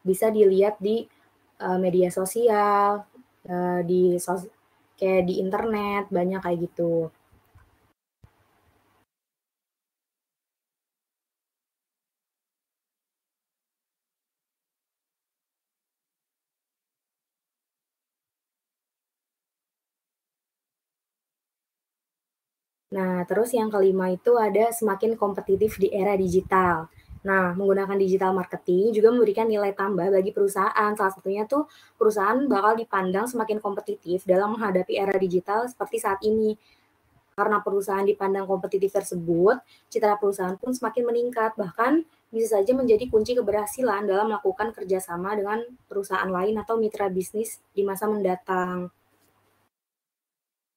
bisa dilihat di media sosial, kayak di internet, banyak kayak gitu. Nah, terus yang kelima itu ada semakin kompetitif di era digital. Nah, menggunakan digital marketing juga memberikan nilai tambah bagi perusahaan. Salah satunya tuh perusahaan bakal dipandang semakin kompetitif dalam menghadapi era digital seperti saat ini. Karena perusahaan dipandang kompetitif tersebut, citra perusahaan pun semakin meningkat. Bahkan bisa saja menjadi kunci keberhasilan dalam melakukan kerjasama dengan perusahaan lain atau mitra bisnis di masa mendatang.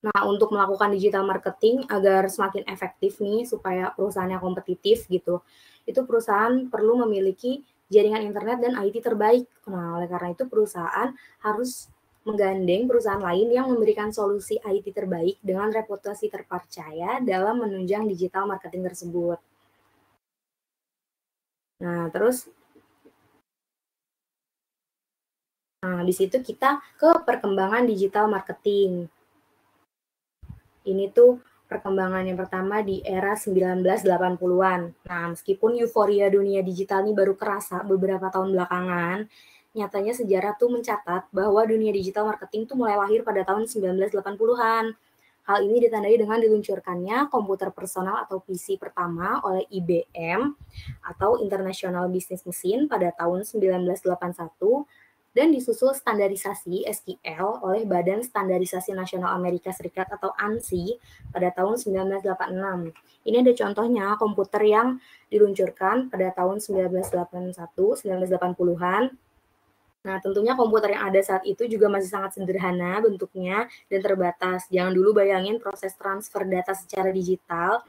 Nah, untuk melakukan digital marketing agar semakin efektif nih, supaya perusahaannya kompetitif gitu, itu perusahaan perlu memiliki jaringan internet dan IT terbaik. Nah, oleh karena itu perusahaan harus menggandeng perusahaan lain yang memberikan solusi IT terbaik dengan reputasi terpercaya dalam menunjang digital marketing tersebut. Nah, terus di situ kita ke perkembangan digital marketing. Ini tuh perkembangan yang pertama di era 1980-an. Nah, meskipun euforia dunia digital ini baru kerasa beberapa tahun belakangan, nyatanya sejarah tuh mencatat bahwa dunia digital marketing tuh mulai lahir pada tahun 1980-an. Hal ini ditandai dengan diluncurkannya komputer personal atau PC pertama oleh IBM atau International Business Machine pada tahun 1981 dan disusul standarisasi SQL oleh Badan Standarisasi Nasional Amerika Serikat atau ANSI pada tahun 1986. Ini ada contohnya komputer yang diluncurkan pada tahun 1981, 1980-an. Nah, tentunya komputer yang ada saat itu juga masih sangat sederhana bentuknya dan terbatas. Jangan dulu bayangin proses transfer data secara digital,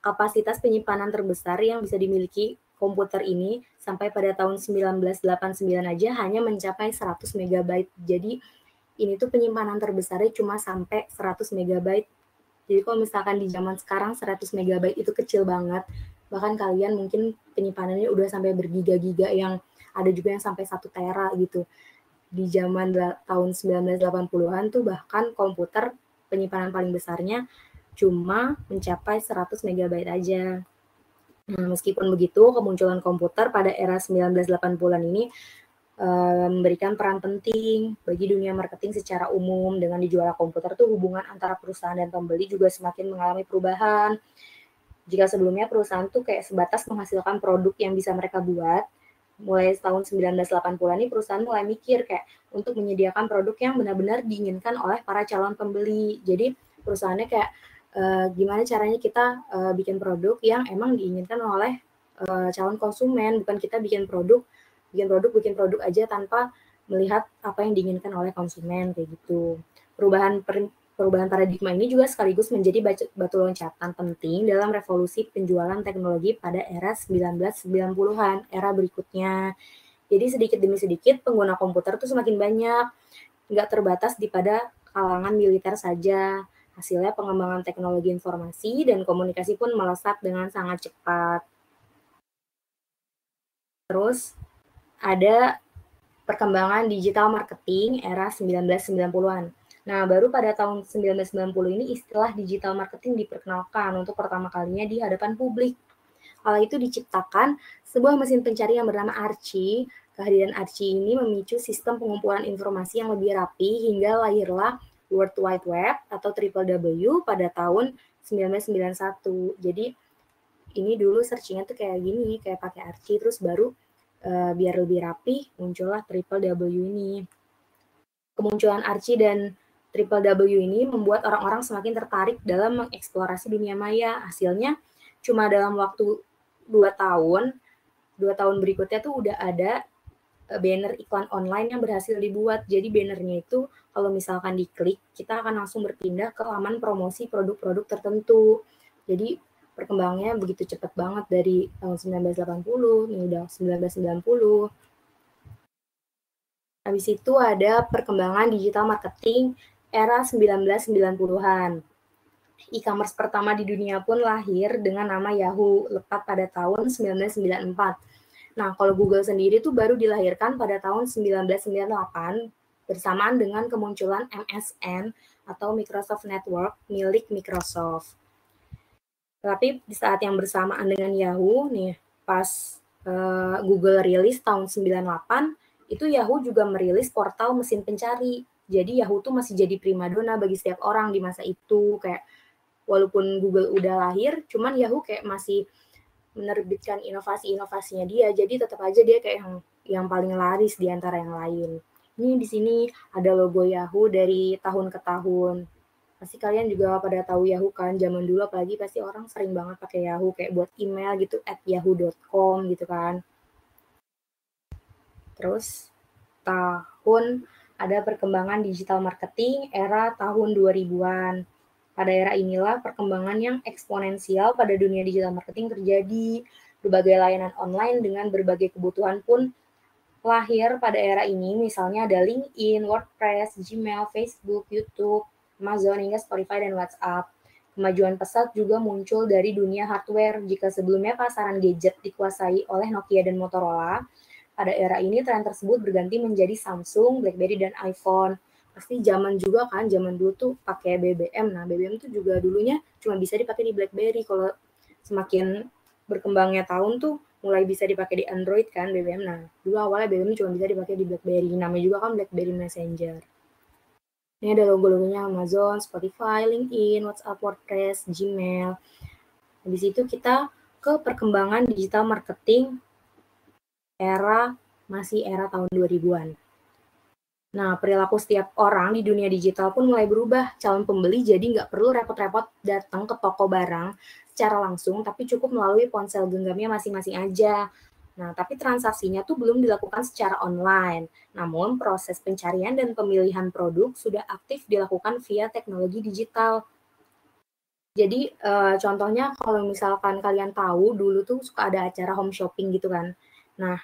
kapasitas penyimpanan terbesar yang bisa dimiliki komputer ini sampai pada tahun 1989 aja hanya mencapai 100 megabyte. Jadi ini tuh penyimpanan terbesarnya cuma sampai 100 megabyte. Jadi kalau misalkan di zaman sekarang 100 megabyte itu kecil banget. Bahkan kalian mungkin penyimpanannya udah sampai bergiga-giga, yang ada juga yang sampai 1 tera gitu. Di zaman tahun 1980-an tuh bahkan komputer penyimpanan paling besarnya cuma mencapai 100 megabyte aja. Nah, meskipun begitu, kemunculan komputer pada era 1980-an ini memberikan peran penting bagi dunia marketing secara umum. Dengan dijualnya komputer tuh hubungan antara perusahaan dan pembeli juga semakin mengalami perubahan. Jika sebelumnya perusahaan tuh kayak sebatas menghasilkan produk yang bisa mereka buat, mulai tahun 1980-an ini perusahaan mulai mikir kayak untuk menyediakan produk yang benar-benar diinginkan oleh para calon pembeli. Jadi perusahaannya kayak gimana caranya kita bikin produk yang emang diinginkan oleh calon konsumen, bukan kita bikin produk aja tanpa melihat apa yang diinginkan oleh konsumen kayak gitu. Perubahan paradigma ini juga sekaligus menjadi batu loncatan penting dalam revolusi penjualan teknologi pada era 1990-an, era berikutnya. Jadi sedikit demi sedikit pengguna komputer tuh semakin banyak, nggak terbatas pada kalangan militer saja. Hasilnya pengembangan teknologi informasi dan komunikasi pun melesat dengan sangat cepat. Terus ada perkembangan digital marketing era 1990-an. Nah, baru pada tahun 1990 ini istilah digital marketing diperkenalkan untuk pertama kalinya di hadapan publik. Kala itu diciptakan sebuah mesin pencari yang bernama Archie. Kehadiran Archie ini memicu sistem pengumpulan informasi yang lebih rapi hingga lahirlah World Wide Web atau WWW pada tahun 1991. Jadi ini dulu searchingnya tuh kayak gini, kayak pakai Archie, terus baru biar lebih rapi muncullah WWW ini. Kemunculan Archie dan WWW ini membuat orang-orang semakin tertarik dalam mengeksplorasi dunia maya. Hasilnya cuma dalam waktu 2 tahun, 2 tahun berikutnya tuh udah ada banner iklan online yang berhasil dibuat. Jadi bannernya itu kalau misalkan diklik, kita akan langsung berpindah ke laman promosi produk-produk tertentu. Jadi perkembangannya begitu cepat banget dari tahun 1980, ini udah 1990. Habis itu ada perkembangan digital marketing era 1990-an. E-commerce pertama di dunia pun lahir dengan nama Yahoo, lepat pada tahun 1994. Nah, kalau Google sendiri tuh baru dilahirkan pada tahun 1998 bersamaan dengan kemunculan MSN atau Microsoft Network milik Microsoft. Tapi di saat yang bersamaan dengan Yahoo nih, pas Google rilis tahun 98, itu Yahoo juga merilis portal mesin pencari. Jadi Yahoo tuh masih jadi primadona bagi setiap orang di masa itu. Kayak walaupun Google udah lahir, cuman Yahoo kayak masih menerbitkan inovasi-inovasinya dia. Jadi tetap aja dia kayak yang paling laris di antara yang lain. Ini di sini ada logo Yahoo dari tahun ke tahun. Pasti kalian juga pada tahu Yahoo kan, zaman dulu apalagi pasti orang sering banget pakai Yahoo kayak buat email gitu @yahoo.com gitu kan. Terus tahun ada perkembangan digital marketing era tahun 2000-an. Pada era inilah perkembangan yang eksponensial pada dunia digital marketing terjadi. Berbagai layanan online dengan berbagai kebutuhan pun lahir pada era ini. Misalnya ada LinkedIn, WordPress, Gmail, Facebook, YouTube, Amazon, hingga Spotify dan WhatsApp. Kemajuan pesat juga muncul dari dunia hardware. Jika sebelumnya pasaran gadget dikuasai oleh Nokia dan Motorola, pada era ini tren tersebut berganti menjadi Samsung, BlackBerry, dan iPhone. Pasti zaman juga kan, zaman dulu tuh pakai BBM. Nah, BBM tuh juga dulunya cuma bisa dipakai di BlackBerry. Kalau semakin berkembangnya tahun tuh mulai bisa dipakai di Android kan BBM. Nah, dulu awalnya BBM cuma bisa dipakai di BlackBerry. Namanya juga kan BlackBerry Messenger. Ini ada logo-logonya Amazon, Spotify, LinkedIn, WhatsApp, WordPress, Gmail. Habis itu kita ke perkembangan digital marketing masih era tahun 2000-an. Nah, perilaku setiap orang di dunia digital pun mulai berubah. Calon pembeli jadi nggak perlu repot-repot datang ke toko barang secara langsung, tapi cukup melalui ponsel genggamnya masing-masing aja. Nah, tapi transaksinya tuh belum dilakukan secara online. Namun, proses pencarian dan pemilihan produk sudah aktif dilakukan via teknologi digital. Jadi, contohnya kalau misalkan kalian tahu, dulu tuh suka ada acara home shopping gitu kan. Nah,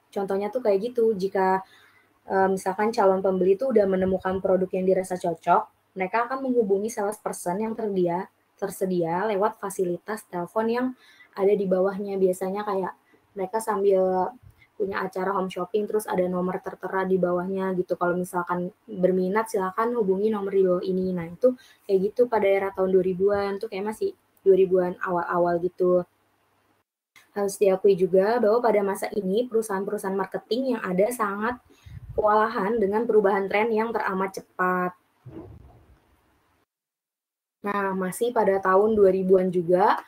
contohnya tuh kayak gitu, jika misalkan calon pembeli itu udah menemukan produk yang dirasa cocok, mereka akan menghubungi salesperson yang tersedia lewat fasilitas telepon yang ada di bawahnya. Biasanya kayak mereka sambil punya acara home shopping terus ada nomor tertera di bawahnya gitu. Kalau misalkan berminat silakan hubungi nomor di bawah ini. Nah, itu kayak gitu pada era tahun 2000-an tuh kayak masih 2000-an awal-awal gitu. Harus diakui juga bahwa pada masa ini perusahaan-perusahaan marketing yang ada sangat kewalahan dengan perubahan tren yang teramat cepat. Nah, masih pada tahun 2000-an juga,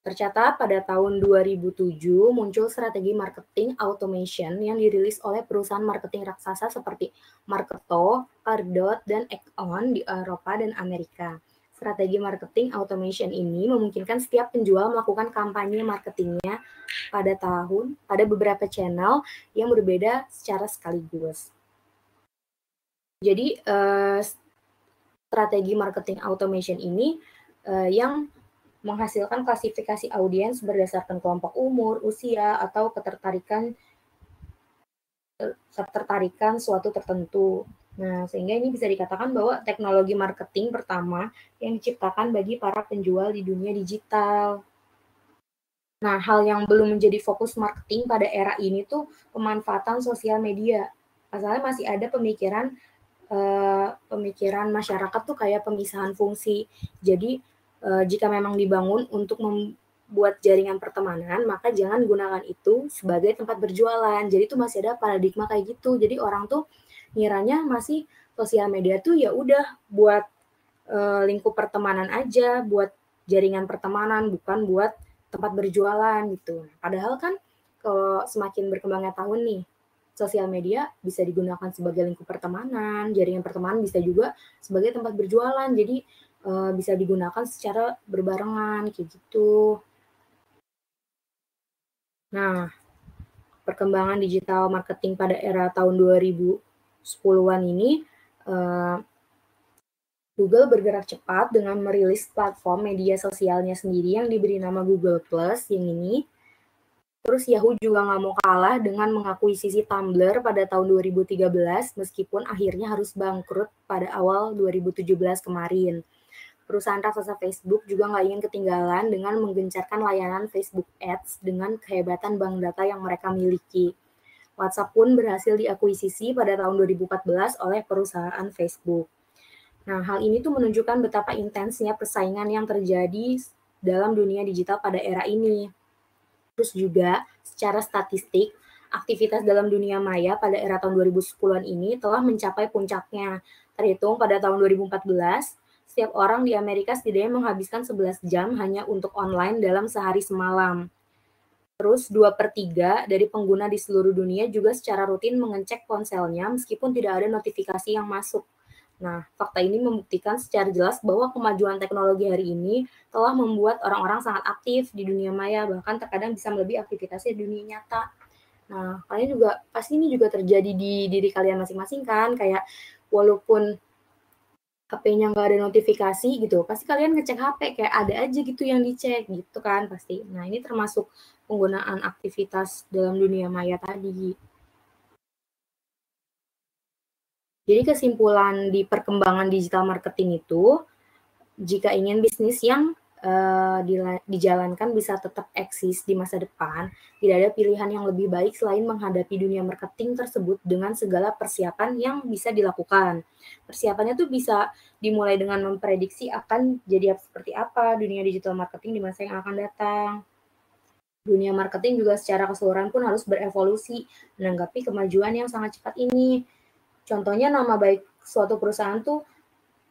tercatat pada tahun 2007 muncul strategi marketing automation yang dirilis oleh perusahaan marketing raksasa seperti Marketo, Pardot, dan Act-On di Eropa dan Amerika. Strategi marketing automation ini memungkinkan setiap penjual melakukan kampanye marketingnya pada beberapa channel yang berbeda secara sekaligus. Jadi strategi marketing automation ini yang menghasilkan klasifikasi audiens berdasarkan kelompok umur, usia, atau ketertarikan suatu tertentu. Nah, sehingga ini bisa dikatakan bahwa teknologi marketing pertama yang diciptakan bagi para penjual di dunia digital. Nah, hal yang belum menjadi fokus marketing pada era ini tuh pemanfaatan sosial media. Asalnya masih ada pemikiran masyarakat tuh kayak pemisahan fungsi. Jadi jika memang dibangun untuk membuat jaringan pertemanan, maka jangan gunakan itu sebagai tempat berjualan. Jadi tuh masih ada paradigma kayak gitu. Jadi orang tuh ngiranya masih sosial media tuh ya udah buat lingkup pertemanan aja, buat jaringan pertemanan, bukan buat tempat berjualan gitu. Padahal kan kalau semakin berkembangnya tahun nih, sosial media bisa digunakan sebagai lingkup pertemanan, jaringan pertemanan bisa juga sebagai tempat berjualan. Jadi bisa digunakan secara berbarengan kayak gitu. Nah, perkembangan digital marketing pada era tahun 2010-an ini Google bergerak cepat dengan merilis platform media sosialnya sendiri yang diberi nama Google Plus yang ini. Terus Yahoo juga nggak mau kalah dengan mengakuisisi Tumblr pada tahun 2013 meskipun akhirnya harus bangkrut pada awal 2017 kemarin. Perusahaan raksasa Facebook juga nggak ingin ketinggalan dengan menggencarkan layanan Facebook Ads dengan kehebatan bank data yang mereka miliki. WhatsApp pun berhasil diakuisisi pada tahun 2014 oleh perusahaan Facebook. Nah, hal ini tuh menunjukkan betapa intensnya persaingan yang terjadi dalam dunia digital pada era ini. Terus juga, secara statistik, aktivitas dalam dunia maya pada era tahun 2010-an ini telah mencapai puncaknya. Terhitung pada tahun 2014, setiap orang di Amerika setidaknya menghabiskan 11 jam hanya untuk online dalam sehari semalam. Terus 2/3 dari pengguna di seluruh dunia juga secara rutin mengecek ponselnya meskipun tidak ada notifikasi yang masuk. Nah, fakta ini membuktikan secara jelas bahwa kemajuan teknologi hari ini telah membuat orang-orang sangat aktif di dunia maya, bahkan terkadang bisa melebihi aktivitasnya di dunia nyata. Nah, kalian juga pasti ini juga terjadi di diri kalian masing-masing kan, kayak walaupun HP-nya nggak ada notifikasi gitu, pasti kalian ngecek HP, kayak ada aja gitu yang dicek gitu kan pasti. Nah, ini termasuk penggunaan aktivitas dalam dunia maya tadi. Jadi kesimpulan di perkembangan digital marketing itu, jika ingin bisnis yang dijalankan bisa tetap eksis di masa depan, tidak ada pilihan yang lebih baik selain menghadapi dunia marketing tersebut dengan segala persiapan yang bisa dilakukan. Persiapannya tuh bisa dimulai dengan memprediksi akan jadi seperti apa dunia digital marketing di masa yang akan datang. Dunia marketing juga secara keseluruhan pun harus berevolusi menanggapi kemajuan yang sangat cepat ini. Contohnya nama baik suatu perusahaan tuh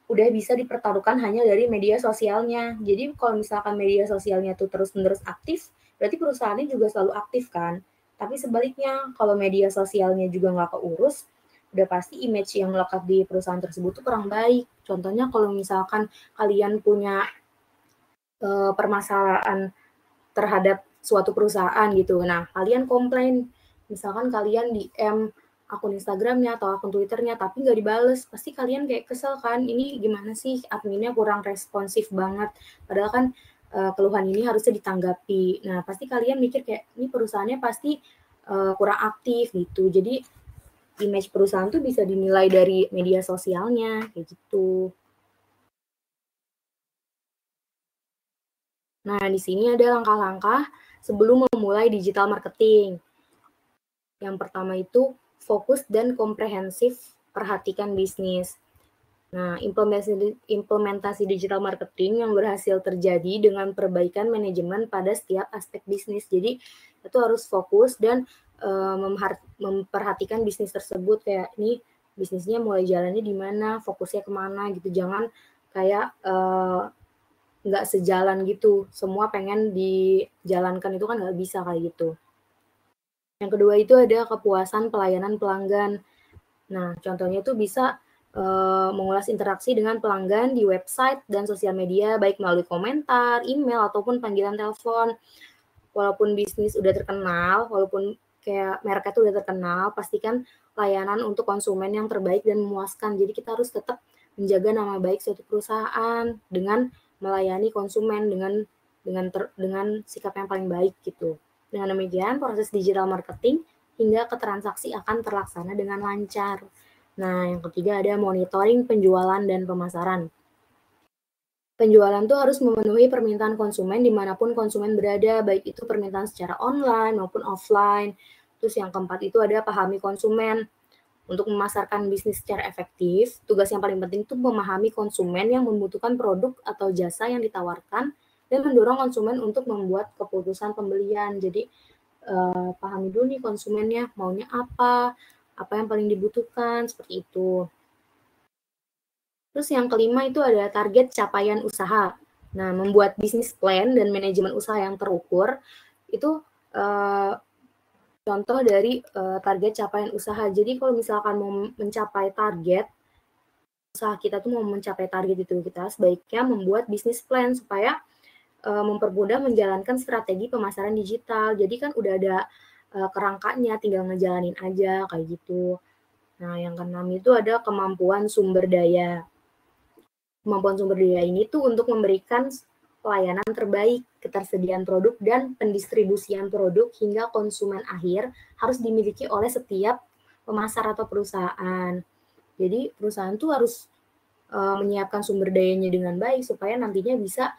udah bisa dipertaruhkan hanya dari media sosialnya. Jadi kalau misalkan media sosialnya tuh terus-menerus aktif, berarti perusahaannya juga selalu aktif kan. Tapi sebaliknya, kalau media sosialnya juga nggak keurus, udah pasti image yang melekat di perusahaan tersebut tuh kurang baik. Contohnya kalau misalkan kalian punya permasalahan terhadap suatu perusahaan gitu. Nah, kalian komplain, misalkan kalian DM akun Instagramnya atau akun Twitternya, tapi nggak dibales, pasti kalian kayak kesel kan, ini gimana sih adminnya kurang responsif banget, padahal kan keluhan ini harusnya ditanggapi. Nah, pasti kalian mikir kayak, ini perusahaannya pasti kurang aktif gitu. Jadi, image perusahaan tuh bisa dinilai dari media sosialnya, kayak gitu. Nah, di sini ada langkah-langkah sebelum memulai digital marketing. Yang pertama itu fokus dan komprehensif perhatikan bisnis. Nah, implementasi digital marketing yang berhasil terjadi dengan perbaikan manajemen pada setiap aspek bisnis. Jadi, itu harus fokus dan memperhatikan bisnis tersebut kayak ini bisnisnya mulai jalannya di mana, fokusnya kemana gitu. Jangan kayak nggak sejalan gitu. Semua pengen dijalankan itu kan nggak bisa kayak gitu. Yang kedua itu ada kepuasan pelayanan pelanggan. Nah, contohnya itu bisa mengulas interaksi dengan pelanggan di website dan sosial media, baik melalui komentar, email, ataupun panggilan telepon. Walaupun bisnis udah terkenal, walaupun kayak mereknya tuh udah terkenal, pastikan layanan untuk konsumen yang terbaik dan memuaskan. Jadi kita harus tetap menjaga nama baik suatu perusahaan dengan melayani konsumen dengan sikap yang paling baik gitu. Dengan demikian, proses digital marketing hingga ke transaksi akan terlaksana dengan lancar. Nah, yang ketiga ada monitoring penjualan dan pemasaran. Penjualan tuh harus memenuhi permintaan konsumen dimanapun konsumen berada, baik itu permintaan secara online maupun offline. Terus yang keempat itu ada pahami konsumen. Untuk memasarkan bisnis secara efektif, tugas yang paling penting itu memahami konsumen yang membutuhkan produk atau jasa yang ditawarkan dan mendorong konsumen untuk membuat keputusan pembelian. Jadi pahami dulu nih konsumennya maunya apa yang paling dibutuhkan, seperti itu. Terus yang kelima itu ada target capaian usaha. Nah, membuat bisnis plan dan manajemen usaha yang terukur itu contoh dari target capaian usaha. Jadi kalau misalkan mau mencapai target usaha kita tuh mau mencapai target itu, kita sebaiknya membuat bisnis plan supaya mempermudah menjalankan strategi pemasaran digital. Jadi kan udah ada kerangkanya, tinggal ngejalanin aja kayak gitu. Nah, yang keenam itu ada kemampuan sumber daya. Kemampuan sumber daya ini tuh untuk memberikan pelayanan terbaik, ketersediaan produk, dan pendistribusian produk hingga konsumen akhir harus dimiliki oleh setiap pemasar atau perusahaan. Jadi perusahaan tuh harus menyiapkan sumber dayanya dengan baik supaya nantinya bisa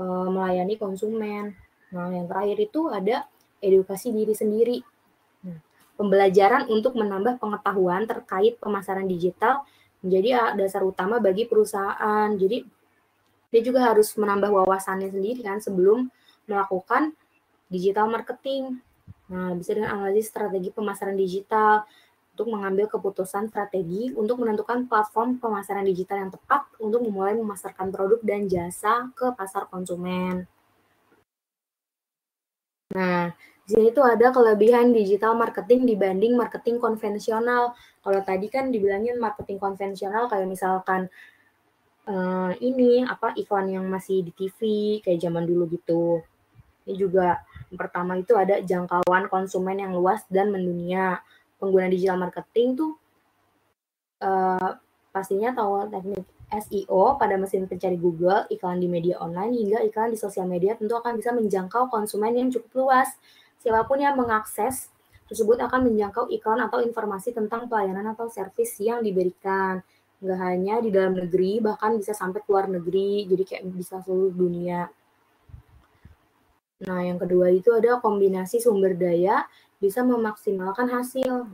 melayani konsumen. Nah, yang terakhir itu ada edukasi diri sendiri. Nah, pembelajaran untuk menambah pengetahuan terkait pemasaran digital menjadi dasar utama bagi perusahaan. Jadi dia juga harus menambah wawasannya sendiri kan sebelum melakukan digital marketing. Nah, bisa dengan analisis strategi pemasaran digital untuk mengambil keputusan strategi untuk menentukan platform pemasaran digital yang tepat untuk memulai memasarkan produk dan jasa ke pasar konsumen. Nah, di sini tuh ada kelebihan digital marketing dibanding marketing konvensional. Kalau tadi kan dibilangin marketing konvensional kayak misalkan ini apa iklan yang masih di TV kayak zaman dulu gitu. Ini juga yang pertama itu ada jangkauan konsumen yang luas dan mendunia. Pengguna digital marketing tuh pastinya tahu teknik SEO pada mesin pencari Google, iklan di media online, hingga iklan di sosial media tentu akan bisa menjangkau konsumen yang cukup luas. Siapapun yang mengakses tersebut akan menjangkau iklan atau informasi tentang pelayanan atau servis yang diberikan. Nggak hanya di dalam negeri, bahkan bisa sampai ke luar negeri, jadi kayak bisa seluruh dunia. Nah, yang kedua itu ada kombinasi sumber daya bisa memaksimalkan hasil.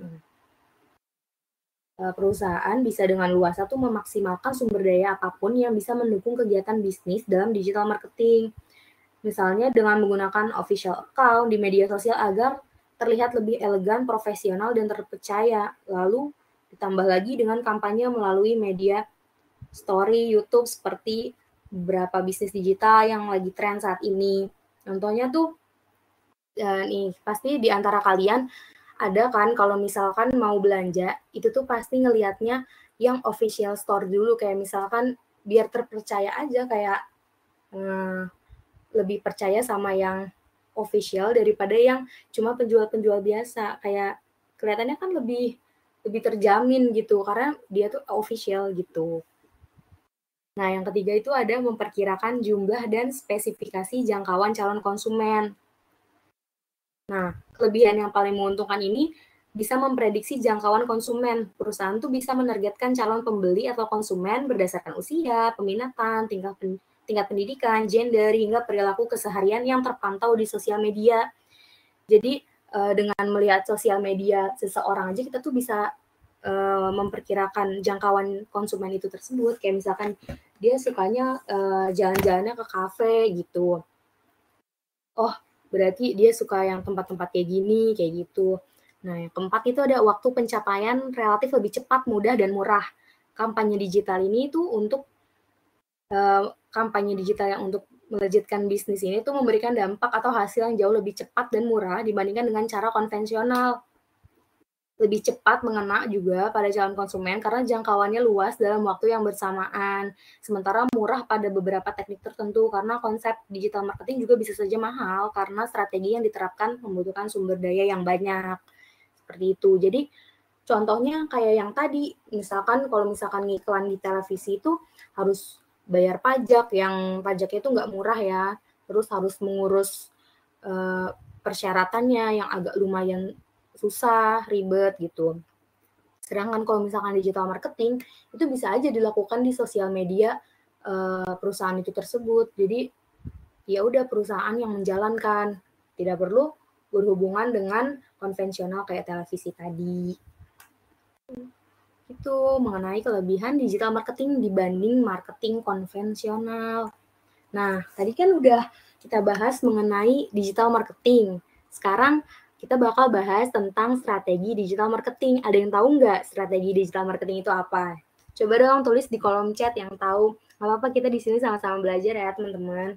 Perusahaan bisa dengan luasa tuh memaksimalkan sumber daya apapun yang bisa mendukung kegiatan bisnis dalam digital marketing. Misalnya dengan menggunakan official account di media sosial agar terlihat lebih elegan, profesional, dan terpercaya. Lalu ditambah lagi dengan kampanye melalui media story YouTube seperti beberapa bisnis digital yang lagi tren saat ini. Contohnya tuh nih, pasti di antara kalian ada kan kalau misalkan mau belanja, itu tuh pasti ngelihatnya yang official store dulu, kayak misalkan biar terpercaya aja kayak, eee, lebih percaya sama yang official daripada yang cuma penjual-penjual biasa, kayak kelihatannya kan lebih lebih terjamin gitu, karena dia tuh official gitu. Nah, yang ketiga itu ada memperkirakan jumlah dan spesifikasi jangkauan calon konsumen. Nah, kelebihan yang paling menguntungkan ini bisa memprediksi jangkauan konsumen. Perusahaan tuh bisa menargetkan calon pembeli atau konsumen berdasarkan usia, peminatan, tingkat pendidikan, gender, hingga perilaku keseharian yang terpantau di sosial media. Jadi, dengan melihat sosial media seseorang aja kita tuh bisa memperkirakan jangkauan konsumen itu tersebut. Kayak misalkan dia sukanya jalan-jalannya ke kafe gitu. Oh, berarti dia suka yang tempat-tempat kayak gini, kayak gitu. Nah, yang keempat itu ada waktu pencapaian relatif lebih cepat, mudah, dan murah. Kampanye digital ini tuh untuk kampanye digital yang untuk melejitkan bisnis ini tuh memberikan dampak atau hasil yang jauh lebih cepat dan murah dibandingkan dengan cara konvensional. Lebih cepat mengena juga pada calon konsumen karena jangkauannya luas dalam waktu yang bersamaan. Sementara murah pada beberapa teknik tertentu karena konsep digital marketing juga bisa saja mahal karena strategi yang diterapkan membutuhkan sumber daya yang banyak. Seperti itu. Jadi contohnya kayak yang tadi, misalkan kalau misalkan ngiklan di televisi itu harus bayar pajak yang pajaknya itu nggak murah ya. Terus harus mengurus persyaratannya yang agak lumayan susah, ribet gitu. Sedangkan kalau misalkan digital marketing itu bisa aja dilakukan di sosial media perusahaan itu tersebut. Jadi ya udah perusahaan yang menjalankan, tidak perlu berhubungan dengan konvensional kayak televisi tadi. Itu mengenai kelebihan digital marketing dibanding marketing konvensional. Nah, tadi kan udah kita bahas mengenai digital marketing. Sekarang kita bakal bahas tentang strategi digital marketing. Ada yang tahu nggak strategi digital marketing itu apa? Coba dong tulis di kolom chat yang tahu. Gak apa-apa kita di sini sama-sama belajar ya teman-teman.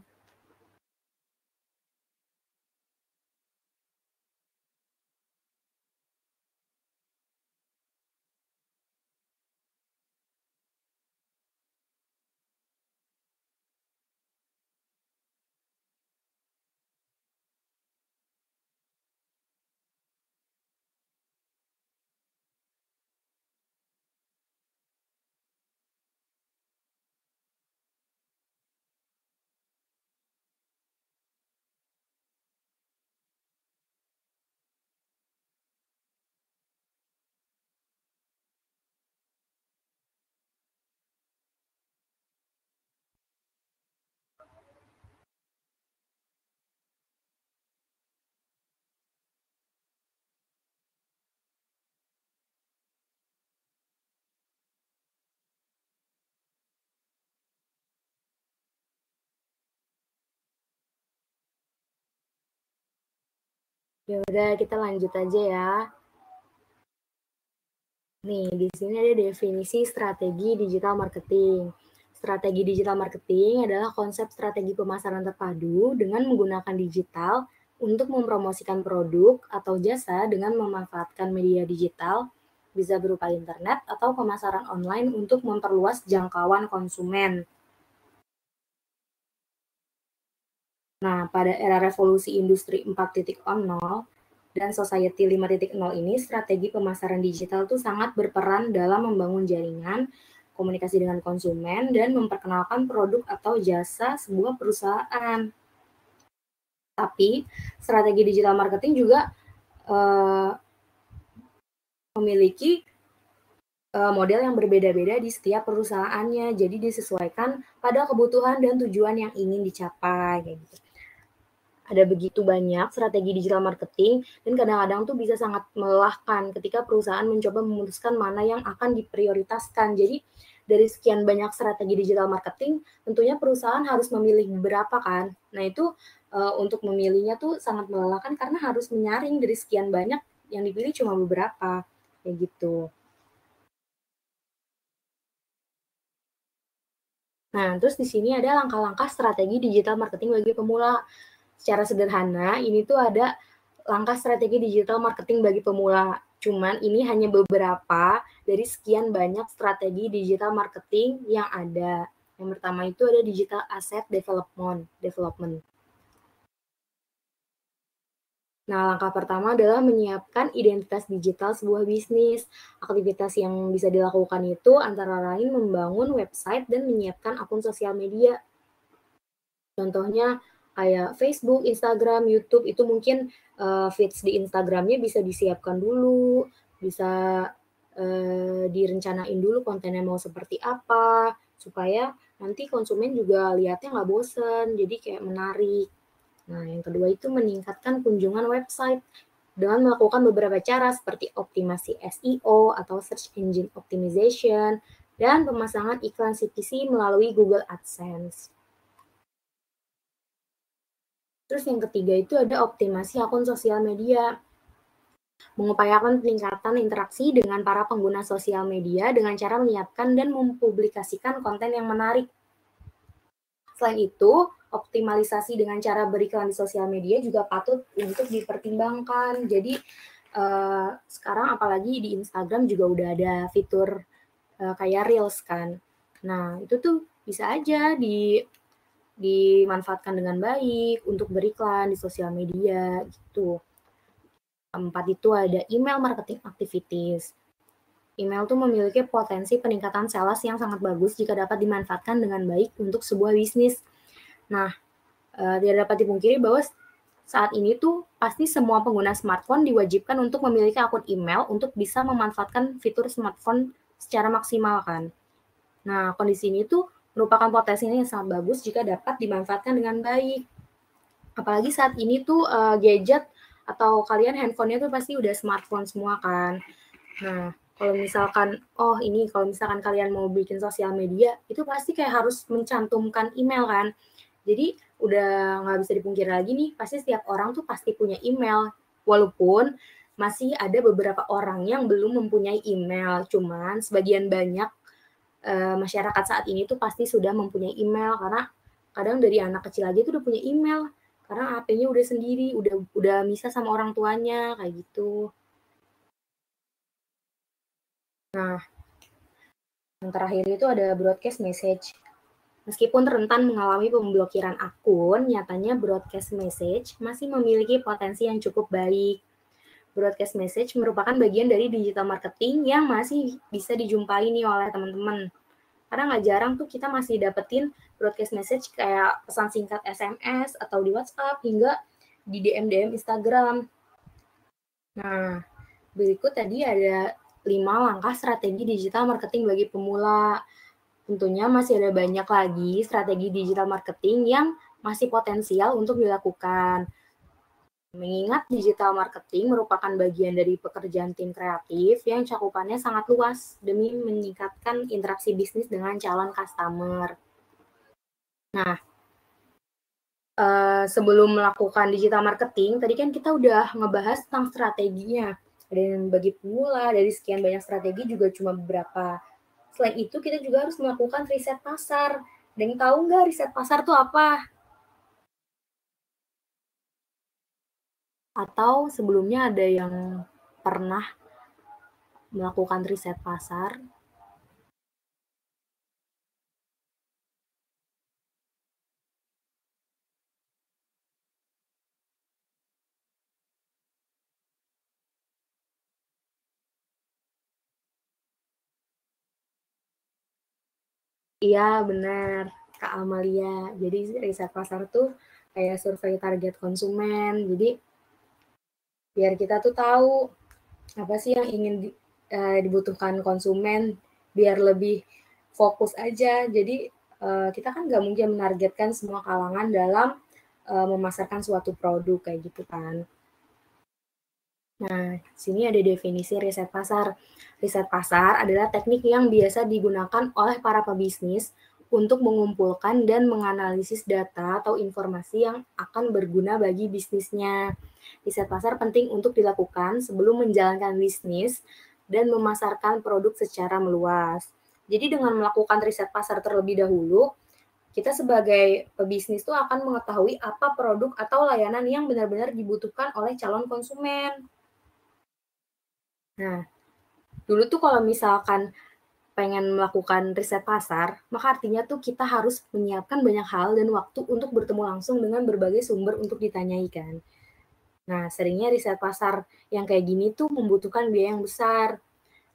Ya udah, kita lanjut aja ya. Nih, di sini ada definisi strategi digital marketing. Strategi digital marketing adalah konsep strategi pemasaran terpadu dengan menggunakan digital untuk mempromosikan produk atau jasa dengan memanfaatkan media digital, bisa berupa internet atau pemasaran online untuk memperluas jangkauan konsumen. Nah, pada era revolusi industri 4.0 dan society 5.0 ini, strategi pemasaran digital itu sangat berperan dalam membangun jaringan, komunikasi dengan konsumen, dan memperkenalkan produk atau jasa sebuah perusahaan. Tapi, strategi digital marketing juga memiliki model yang berbeda-beda di setiap perusahaannya. Jadi disesuaikan pada kebutuhan dan tujuan yang ingin dicapai. Kayak gitu. Ada begitu banyak strategi digital marketing dan kadang-kadang tuh bisa sangat melelahkan ketika perusahaan mencoba memutuskan mana yang akan diprioritaskan. Jadi dari sekian banyak strategi digital marketing, tentunya perusahaan harus memilih beberapa kan. Nah itu untuk memilihnya tuh sangat melelahkan karena harus menyaring dari sekian banyak yang dipilih cuma beberapa, kayak gitu. Nah, terus di sini ada langkah-langkah strategi digital marketing bagi pemula. Secara sederhana, ini tuh ada langkah strategi digital marketing bagi pemula. Cuman ini hanya beberapa dari sekian banyak strategi digital marketing yang ada. Yang pertama itu ada digital asset development. Nah, langkah pertama adalah menyiapkan identitas digital sebuah bisnis. Aktivitas yang bisa dilakukan itu antara lain membangun website dan menyiapkan akun sosial media. Contohnya kayak Facebook, Instagram, YouTube itu mungkin feeds di Instagramnya bisa disiapkan dulu, bisa direncanain dulu kontennya mau seperti apa, supaya nanti konsumen juga lihatnya nggak bosen, jadi kayak menarik. Nah, yang kedua itu meningkatkan kunjungan website dengan melakukan beberapa cara seperti optimasi SEO atau Search Engine Optimization dan pemasangan iklan CPC melalui Google AdSense. Terus yang ketiga itu ada optimasi akun sosial media. Mengupayakan peningkatan interaksi dengan para pengguna sosial media dengan cara menyiapkan dan mempublikasikan konten yang menarik. Selain itu, optimalisasi dengan cara beriklan di sosial media juga patut untuk dipertimbangkan. Jadi sekarang apalagi di Instagram juga udah ada fitur kayak Reels kan. Nah, itu tuh bisa aja dimanfaatkan dengan baik untuk beriklan di sosial media gitu. Keempat itu ada email marketing activities. Email tuh memiliki potensi peningkatan sales yang sangat bagus jika dapat dimanfaatkan dengan baik untuk sebuah bisnis. Nah, tidak dapat dipungkiri bahwa saat ini tuh pasti semua pengguna smartphone diwajibkan untuk memiliki akun email untuk bisa memanfaatkan fitur smartphone secara maksimal kan. Nah, kondisi ini tuh merupakan potensi yang sangat bagus jika dapat dimanfaatkan dengan baik. Apalagi saat ini tuh gadget atau kalian handphonenya tuh pasti udah smartphone semua kan. Nah, kalau misalkan kalian mau bikin sosial media, itu pasti kayak harus mencantumkan email kan. Jadi udah nggak bisa dipungkiri lagi nih, pasti setiap orang tuh pasti punya email. Walaupun masih ada beberapa orang yang belum mempunyai email, cuman sebagian banyak masyarakat saat ini tuh pasti sudah mempunyai email karena kadang dari anak kecil aja tuh udah punya email karena HP-nya udah sendiri, udah misah sama orang tuanya kayak gitu. Nah, yang terakhir itu ada broadcast message. Meskipun rentan mengalami pemblokiran akun, nyatanya broadcast message masih memiliki potensi yang cukup baik. Broadcast message merupakan bagian dari digital marketing yang masih bisa dijumpai nih oleh teman-teman. Karena nggak jarang tuh kita masih dapetin broadcast message kayak pesan singkat SMS atau di WhatsApp hingga di DM Instagram. Nah, berikut tadi ada 5 langkah strategi digital marketing bagi pemula. Tentunya masih ada banyak lagi strategi digital marketing yang masih potensial untuk dilakukan. Mengingat digital marketing merupakan bagian dari pekerjaan tim kreatif yang cakupannya sangat luas demi meningkatkan interaksi bisnis dengan calon customer. Nah, Sebelum melakukan digital marketing, tadi kan kita udah ngebahas tentang strateginya. Dan bagi pemula, dari sekian banyak strategi juga cuma beberapa. Selain itu, kita juga harus melakukan riset pasar. Ada yang tahu nggak riset pasar itu apa? Atau sebelumnya ada yang pernah melakukan riset pasar? Iya, benar, Kak Amalia. Jadi riset pasar tuh kayak survei target konsumen. Jadi biar kita tuh tahu apa sih yang ingin dibutuhkan konsumen biar lebih fokus aja. Jadi kita kan nggak mungkin menargetkan semua kalangan dalam memasarkan suatu produk kayak gitu kan. Nah, sini ada definisi riset pasar. Riset pasar adalah teknik yang biasa digunakan oleh para pebisnis untuk mengumpulkan dan menganalisis data atau informasi yang akan berguna bagi bisnisnya. Riset pasar penting untuk dilakukan sebelum menjalankan bisnis dan memasarkan produk secara meluas. Jadi dengan melakukan riset pasar terlebih dahulu, kita sebagai pebisnis tuh akan mengetahui apa produk atau layanan yang benar-benar dibutuhkan oleh calon konsumen. Nah, dulu tuh kalau misalkan pengen melakukan riset pasar, maka artinya tuh kita harus menyiapkan banyak hal dan waktu untuk bertemu langsung dengan berbagai sumber untuk ditanyai kan. Nah, seringnya riset pasar yang kayak gini tuh membutuhkan biaya yang besar.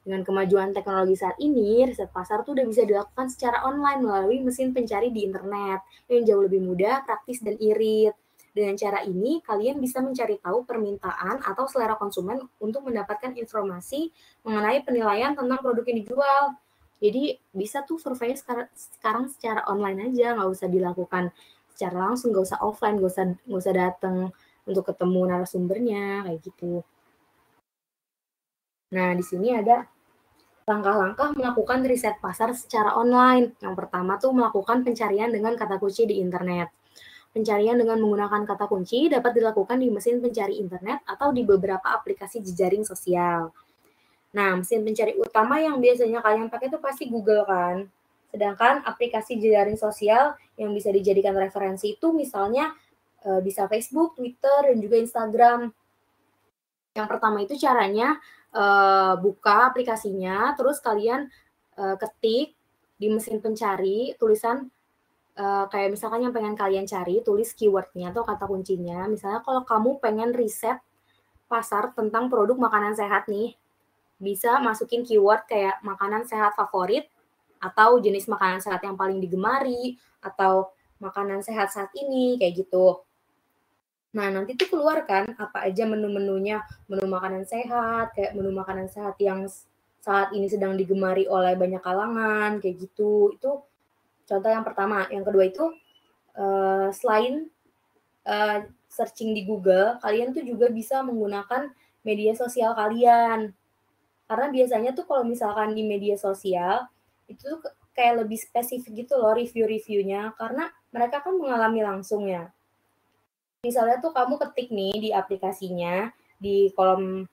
Dengan kemajuan teknologi saat ini, riset pasar tuh udah bisa dilakukan secara online melalui mesin pencari di internet yang jauh lebih mudah, praktis, dan irit. Dengan cara ini, kalian bisa mencari tahu permintaan atau selera konsumen untuk mendapatkan informasi mengenai penilaian tentang produk yang dijual. Jadi bisa tuh survei sekarang secara online aja, nggak usah dilakukan secara langsung, nggak usah offline, nggak usah datang untuk ketemu narasumbernya kayak gitu. Nah, di sini ada langkah-langkah melakukan riset pasar secara online. Yang pertama tuh melakukan pencarian dengan kata kunci di internet. Pencarian dengan menggunakan kata kunci dapat dilakukan di mesin pencari internet atau di beberapa aplikasi jejaring sosial. Nah, mesin pencari utama yang biasanya kalian pakai itu pasti Google kan. Sedangkan aplikasi jejaring sosial yang bisa dijadikan referensi itu misalnya bisa Facebook, Twitter, dan juga Instagram. Yang pertama itu caranya buka aplikasinya, terus kalian ketik di mesin pencari tulisan kayak misalkan yang pengen kalian cari, tulis keywordnya atau kata kuncinya. Misalnya kalau kamu pengen riset pasar tentang produk makanan sehat nih, bisa masukin keyword kayak makanan sehat favorit atau jenis makanan sehat yang paling digemari atau makanan sehat saat ini kayak gitu. Nah, nanti tuh keluar kan apa aja menu-menunya, menu makanan sehat, kayak menu makanan sehat yang saat ini sedang digemari oleh banyak kalangan, kayak gitu. Itu contoh yang pertama. Yang kedua itu, selain searching di Google, kalian tuh juga bisa menggunakan media sosial kalian. Karena biasanya tuh kalau misalkan di media sosial, itu tuh kayak lebih spesifik gitu loh review-reviewnya, karena mereka kan mengalami langsung ya. Misalnya tuh kamu ketik nih di aplikasinya, di kolom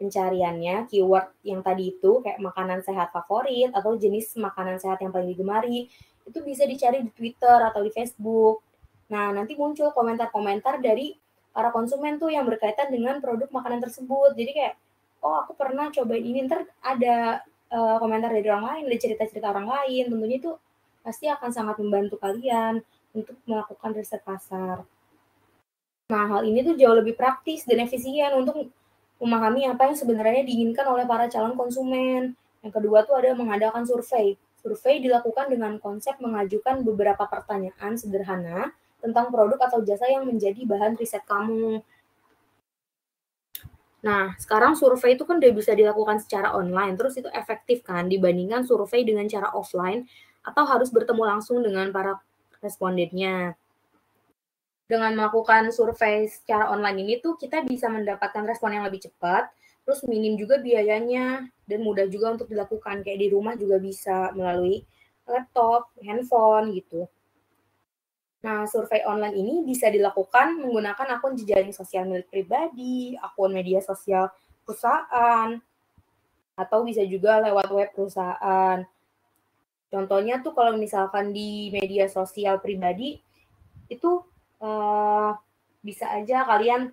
pencariannya, keyword yang tadi itu kayak makanan sehat favorit atau jenis makanan sehat yang paling digemari, itu bisa dicari di Twitter atau di Facebook. Nah, nanti muncul komentar-komentar dari para konsumen tuh yang berkaitan dengan produk makanan tersebut. Jadi kayak, oh aku pernah cobain ini, ntar ada komentar dari orang lain, ada cerita-cerita orang lain, tentunya itu pasti akan sangat membantu kalian untuk melakukan riset pasar. Nah, hal ini tuh jauh lebih praktis dan efisien untuk memahami apa yang sebenarnya diinginkan oleh para calon konsumen. Yang kedua tuh ada mengadakan survei. Survei dilakukan dengan konsep mengajukan beberapa pertanyaan sederhana tentang produk atau jasa yang menjadi bahan riset kamu. Nah, sekarang survei itu kan udah bisa dilakukan secara online, terus itu efektif kan dibandingkan survei dengan cara offline atau harus bertemu langsung dengan para respondennya. Dengan melakukan survei secara online ini tuh kita bisa mendapatkan respon yang lebih cepat, terus minim juga biayanya dan mudah juga untuk dilakukan kayak di rumah juga bisa melalui laptop, handphone gitu. Nah, survei online ini bisa dilakukan menggunakan akun jejaring sosial milik pribadi, akun media sosial perusahaan, atau bisa juga lewat web perusahaan. Contohnya tuh kalau misalkan di media sosial pribadi, itu bisa aja kalian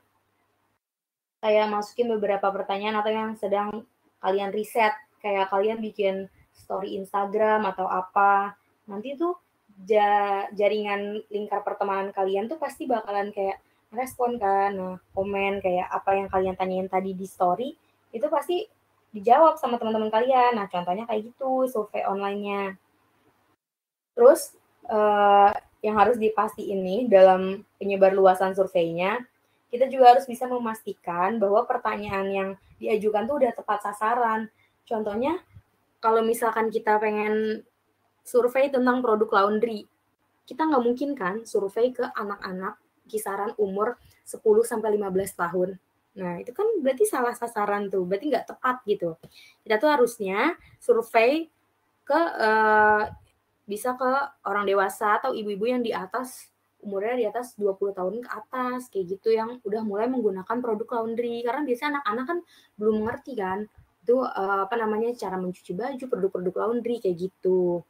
kayak masukin beberapa pertanyaan atau yang sedang kalian riset, kayak kalian bikin story Instagram atau apa. Nanti tuh jaringan lingkar pertemanan kalian tuh pasti bakalan kayak respon kan, nah, komen kayak apa yang kalian tanyain tadi di story, itu pasti dijawab sama teman-teman kalian. Nah, contohnya kayak gitu survei online-nya. Terus yang harus dipastiin nih dalam penyebarluasan surveinya, kita juga harus bisa memastikan bahwa pertanyaan yang diajukan tuh udah tepat sasaran. Contohnya, kalau misalkan kita pengen survei tentang produk laundry, kita nggak mungkin kan survei ke anak-anak kisaran umur 10 sampai 15 tahun. Nah, itu kan berarti salah sasaran tuh, berarti nggak tepat gitu. Kita tuh harusnya survei ke bisa ke orang dewasa atau ibu-ibu yang di atas umurnya di atas 20 tahun ke atas kayak gitu yang udah mulai menggunakan produk laundry. Karena biasanya anak-anak kan belum mengerti kan itu apa namanya cara mencuci baju, produk-produk laundry kayak gitu.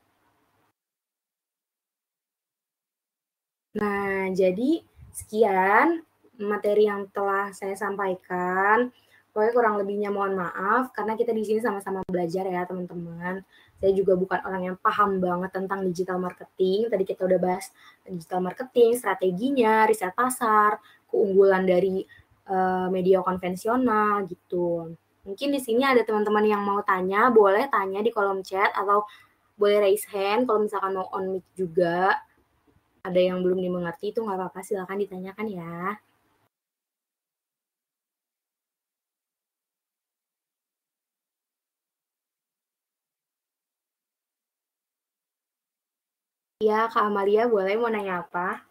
Nah, jadi sekian materi yang telah saya sampaikan. Pokoknya kurang lebihnya mohon maaf karena kita di sini sama-sama belajar ya, teman-teman. Saya juga bukan orang yang paham banget tentang digital marketing. Tadi kita udah bahas digital marketing, strateginya, riset pasar, keunggulan dari media konvensional gitu. Mungkin di sini ada teman-teman yang mau tanya, boleh tanya di kolom chat atau boleh raise hand kalau misalkan mau on mic juga. Ada yang belum dimengerti itu nggak apa-apa, silakan ditanyakan ya. Iya, Kak Amalia boleh mau nanya apa?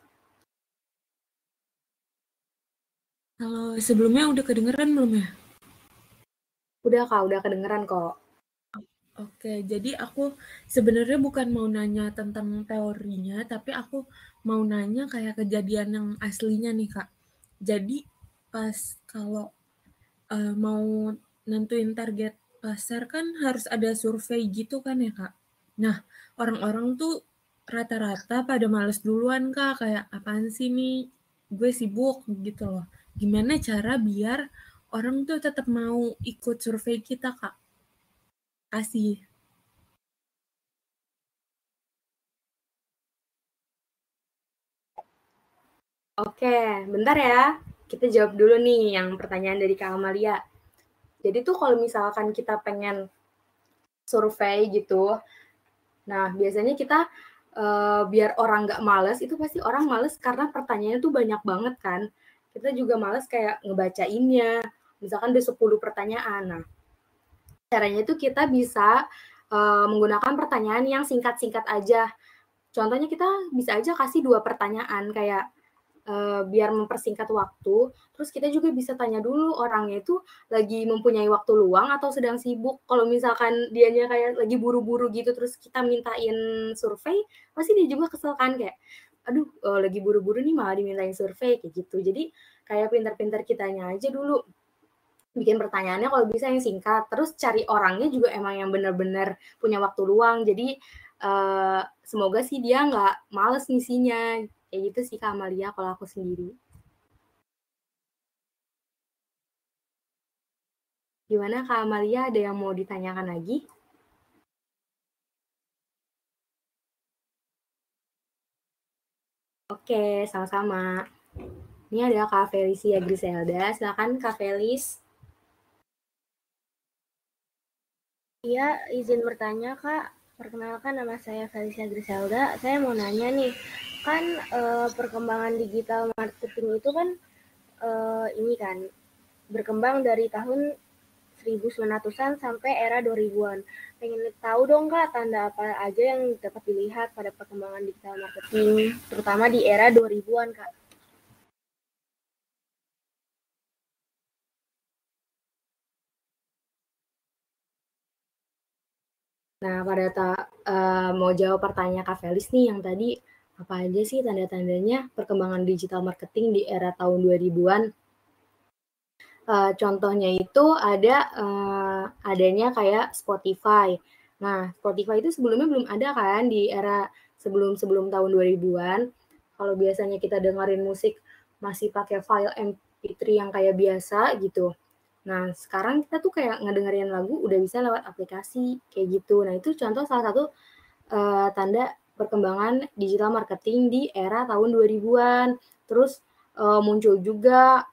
Kalau sebelumnya udah kedengeran belum ya? Udah Kak, udah kedengeran kok. Oke, jadi aku sebenarnya bukan mau nanya tentang teorinya, tapi aku mau nanya kayak kejadian yang aslinya nih, Kak. Jadi pas kalau mau nentuin target pasar kan harus ada survei gitu kan ya, Kak. Nah, orang-orang tuh rata-rata pada males duluan, Kak, kayak apaan sih nih, gue sibuk gitu loh. Gimana cara biar orang tuh tetap mau ikut survei kita, Kak? Kasih. Oke, bentar ya. Kita jawab dulu nih yang pertanyaan dari Kak Amalia. Jadi tuh kalau misalkan kita pengen survei gitu, nah biasanya kita biar orang nggak males, itu pasti orang males karena pertanyaannya tuh banyak banget kan. Kita juga males kayak ngebacainnya. Misalkan ada 10 pertanyaan. Nah, caranya itu kita bisa menggunakan pertanyaan yang singkat-singkat aja. Contohnya kita bisa aja kasih 2 pertanyaan kayak biar mempersingkat waktu, terus kita juga bisa tanya dulu orangnya itu lagi mempunyai waktu luang atau sedang sibuk. Kalau misalkan dianya kayak lagi buru-buru gitu terus kita mintain survei, pasti dia juga kesel kan kayak, "Aduh, lagi buru-buru nih malah dimintain survei," kayak gitu. Jadi kayak pintar-pintar kitanya aja dulu bikin pertanyaannya kalau bisa yang singkat, terus cari orangnya juga emang yang benar-benar punya waktu luang. Jadi semoga sih dia nggak males ngisinya. Kayak gitu sih Kak Amalia kalau aku sendiri. Gimana Kak Amalia, ada yang mau ditanyakan lagi? Oke, sama-sama. Ini ada Kak Felicia Griselda. Silakan Kak Felis. Iya, izin bertanya Kak. Perkenalkan nama saya Felicia Griselda. Saya mau nanya nih, kan perkembangan digital marketing itu kan ini kan berkembang dari tahun 1900-an sampai era 2000-an. Pengen tahu dong Kak, tanda apa aja yang dapat dilihat pada perkembangan digital marketing, terutama di era 2000-an Kak. Nah, pada mau jawab pertanyaan Kak Felis nih yang tadi Apa aja sih tanda-tandanya perkembangan digital marketing di era tahun 2000-an? Contohnya itu ada, adanya kayak Spotify. Nah, Spotify itu sebelumnya belum ada kan di era sebelum tahun 2000-an. Kalau biasanya kita dengerin musik masih pakai file MP3 yang kayak biasa gitu. Nah, sekarang kita tuh kayak ngedengerin lagu udah bisa lewat aplikasi, kayak gitu. Nah, itu contoh salah satu, tanda perkembangan digital marketing di era tahun 2000-an. Terus, muncul juga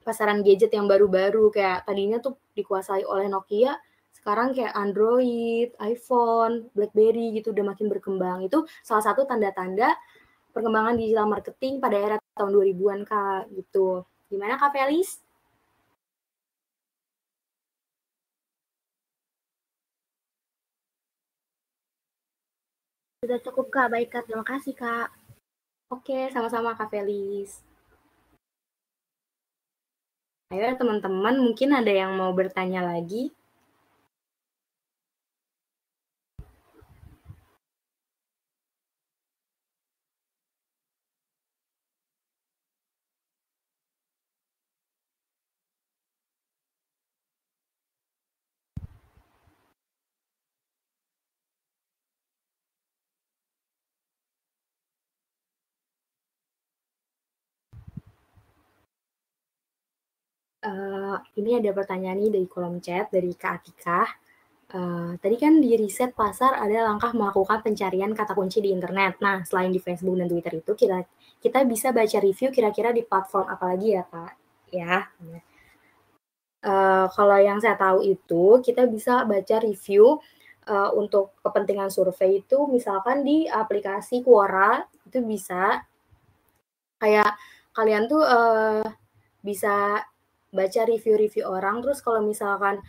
pasaran gadget yang baru-baru, kayak tadinya tuh dikuasai oleh Nokia, sekarang kayak Android, iPhone, BlackBerry gitu udah makin berkembang. Itu salah satu tanda-tanda perkembangan digital marketing pada era tahun 2000-an, Kak, gitu. Gimana, Kak Felis? Sudah cukup Kak, baik Kak, terima kasih Kak. Oke, sama-sama Kak Felis. Ayo teman-teman, mungkin ada yang mau bertanya lagi? Ini ada pertanyaan nih dari kolom chat dari Kak Atika. Tadi kan di riset pasar ada langkah melakukan pencarian kata kunci di internet. Nah, selain di Facebook dan Twitter itu, kita bisa baca review kira-kira di platform apa lagi ya, Kak? Ya. Kalau yang saya tahu itu, kita bisa baca review untuk kepentingan survei itu misalkan di aplikasi Quora, itu bisa. Kayak kalian tuh bisa baca review-review orang, terus kalau misalkan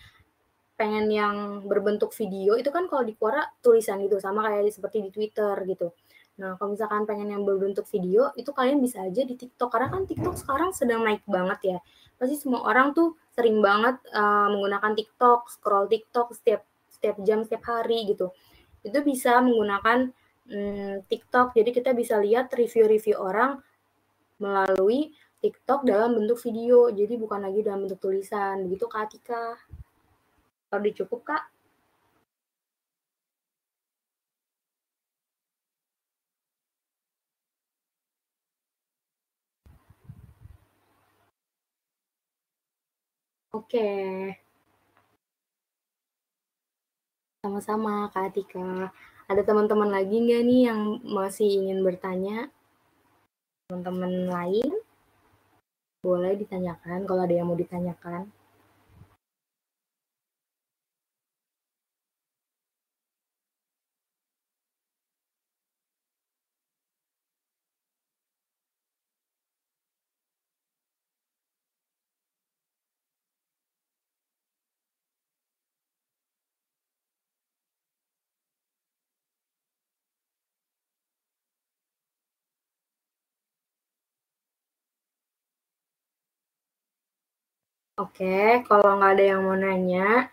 pengen yang berbentuk video itu kan kalau di Quora tulisan gitu sama kayak seperti di Twitter gitu. Nah, kalau misalkan pengen yang berbentuk video itu kalian bisa aja di TikTok karena kan TikTok sekarang sedang naik banget ya. Pasti semua orang tuh sering banget menggunakan TikTok, scroll TikTok setiap jam, setiap hari gitu. Itu bisa menggunakan TikTok. Jadi kita bisa lihat review-review orang melalui TikTok dalam bentuk video. Jadi bukan lagi dalam bentuk tulisan. Begitu Kak Atika. Kalau udah cukup, Kak? Oke. Sama-sama, Kak Atika. Ada teman-teman lagi nggak nih yang masih ingin bertanya? Teman-teman lain? Boleh ditanyakan kalau ada yang mau ditanyakan. Oke, kalau nggak ada yang mau nanya,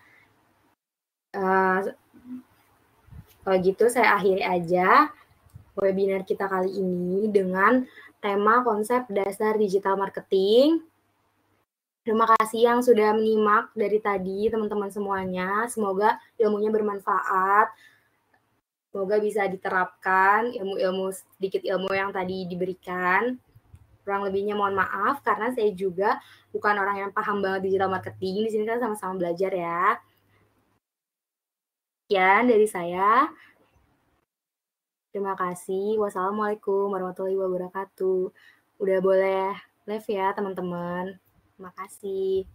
kalau gitu saya akhiri aja webinar kita kali ini dengan tema konsep dasar digital marketing. Terima kasih yang sudah menyimak dari tadi teman-teman semuanya. Semoga ilmunya bermanfaat. Semoga bisa diterapkan sedikit ilmu yang tadi diberikan. Kurang lebihnya mohon maaf karena saya juga bukan orang yang paham banget digital marketing. Di sini kita sama-sama belajar ya. Sekian dari saya. Terima kasih. Wassalamualaikum warahmatullahi wabarakatuh. Udah boleh live ya teman-teman. Terima kasih.